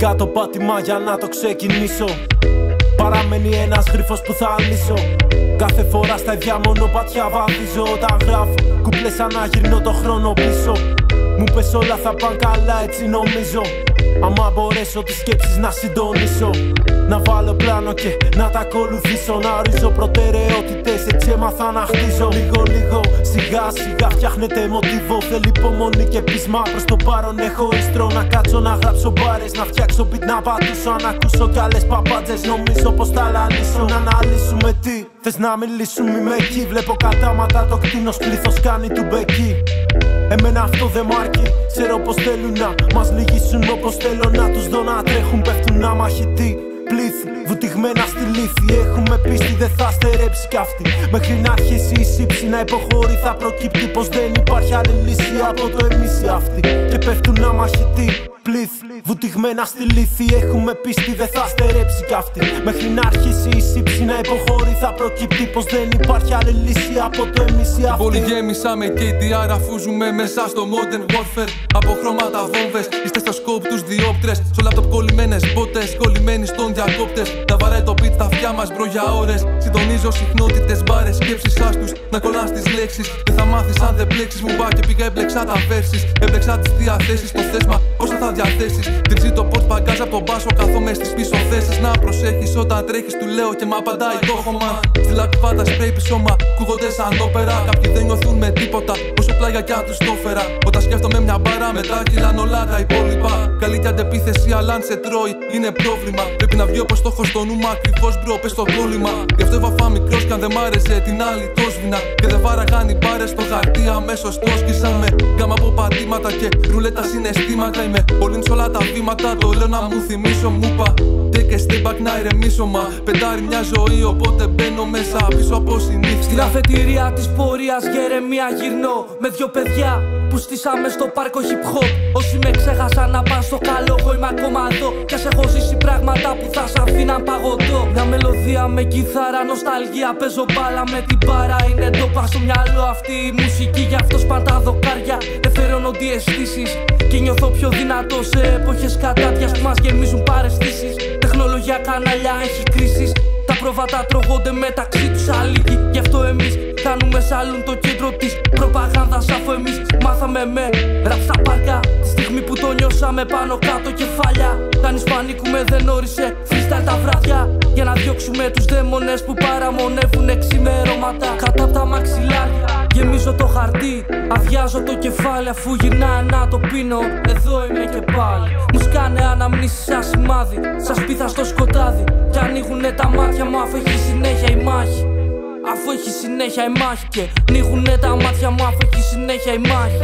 Βρήκα το πάτημα για να το ξεκινήσω. Παραμένει ένας γρίφος που θα αλύσω. Κάθε φορά στα ίδια μονοπάτια βαδίζω. Όταν γράφω κουπλές σαν να γυρνώ το χρόνο πίσω. Μου πες όλα θα πάνε καλά, έτσι νομίζω. Άμα μπορέσω τις σκέψεις να συντονίσω, να βάλω πλάνο και να τα ακολουθήσω. Να ορίζω προτεραιότητες, έτσι έμαθα να χτίζω. Λίγο λίγο, σιγά σιγά φτιάχνεται μοτίβο. Θέλει υπομονή και πείσμα, προς το παρόν έχω ίστρο. Να κάτσω να γράψω μπάρες, να φτιάξω beat να πατήσω. Αν ακούσω κι άλλες παπάντζες, νομίζω πως θα λανίσω. Να αναλύσουμε τι θες να μιλήσουμε, είμαι εκεί. Βλέπω κατάματα το κτίνος πλήθος κάνει του μπεκί. Εμένα αυτό δεν μ' αρκεί. Ξέρω πως θέλουν να μας λυγίσουν, όπως θέλω να τους δω να τρέχουν. Πέφτουν να μαχητοί πλήθη, βουτυγμένα στη λύθη. Έχουμε πίστη, δεν θα στερέψει κι αυτή. Μέχρι να αρχίσει η σύψη να υποχωρεί, θα προκύπτει πως δεν υπάρχει άλλη λύση από το εμείς οι αυτοί. Και πέφτουν να μαχητοί πλήθη, βουτυγμένα στη λύθη. Έχουμε πίστη, δεν θα στερέψει κι αυτή. Μέχρι να αρχίσει η σύψη να υποχωρεί, θα προκύπτει πως δεν υπάρχει άλλη λύση από το εμείς οι αυτοί. Πολύ γέμισα με KDR, αφούζουμε μέσα στο Modern Warfare. Από χρώματα βόμβες, είστε στο scope τους διόπτρες. Στο laptop κολλημένες μπότες, κολλημένοι στον διακόπτες. Τα βαράει το beat στα αυτιά μας μπρο για ώρες. Συντονίζω συχνότητες, μπάρες, σκέψεις άστους. Να κολλάς τις λέξεις, δεν θα μάθεις αν δεν πλέξεις. Μου πάει και πήγα, έμπλεξα τα verses. Έμπλεξα τις διαθέσεις, το θέσμα, πόσα θα διαθέσεις. Τριψεί το port παγκάζ από τον μπάσο, καθόμαι στις πίσω θέσεις. Να προσέχεις όταν τρέχεις, του λέω και μ' απαντάει το χωμά. Στη λακκουβάτα σπρέι πισώμα, ακούγονται σαν όπερα. Κάποιοι δεν νιώθουν με τίποτα, όσο πλάγια κι αν τους το φέρα. Όταν σκέφτομαι μια μπάρα, μετά κυλάν όλα τα υπόλοιπα. Καλή κι αντεπίθεση, αλλά αν σε τρώει, είναι πρόβλημα. Πρέπει να βγει όπως στόχος στο νου μου, ακριβώς μπρο, πες το κόλλημα. Γι' αυτό έβαφα μικρός κι αν δεν μ' άρεσε, την άλλη το σβήνα. Και δεν βάραγαν οι μπάρες στο χαρτί, αμέσως το σκίσαμε. Γκάμα από πατήματα και ρουλέτα συναισθήματα. Είμαι πολύ σ' όλα τα βήματα, το λέω να μου θυμίσω, μου είπα. Take a step back να ηρεμήσω, μα πεντάρει μια ζωή, οπότε μπαίνω μέσα πίσω από συνήθεια. Στην αφετηρία της πορείας γερεμία γυρνώ με δυο παιδιά που στήσαμε στο πάρκο hip hop. Όσοι με ξέχασαν να πάνε στο καλό, εγώ είμαι ακόμα εδώ. Κι ας έχω ζήσει πράγματα που θα σ' αφήναν παγωτό. Μια μελωδία με κιθάρα, νοσταλγία, παίζω μπάλα με την μπάρα. Είναι ντόπα στο μυαλό αυτή η μουσική, γι' αυτό σπαν τα δοκάρια. Ευθερώνονται οι αισθήσεις και νιώθω πιο δυνατό σε εποχές κατάτιας που μας γεμίζουν παραισθήσεις. Τεχνολογία, κανάλια, έχει κρίσεις. Τα πρόβατα τρώγονται μεταξύ τους αλήκοι. Γι' αυτό εμείς κάνουμε σαλούν το κέντρο της προπαγάνδας. Αφού εμείς μάθαμε με ραπ στα πάρκα, τη στιγμή που το νιώσαμε πάνω κάτω κεφάλια. Κάνεις πανίκουμε, δεν όρισε freestyle τα βράδια. Για να διώξουμε τους δαίμονες που παραμονεύουν εξημερώματα κάτω απ' τα μαξιλάρια. Γεμίζω το χαρτί, αδειάζω το κεφάλι. Αφού γυρνάει να το πίνω, εδώ είμαι και πάλι. Μου σκάνε αναμνήσεις σαν σημάδι, σαν σπίθα στο σκοτάδι. Κι ανοίγουνε τα μάτια μου αφού έχει συνέχεια η μάχη. Αφού έχει συνέχεια η μάχη. Και ανοίγουνε τα μάτια μου αφού έχει συνέχεια η μάχη.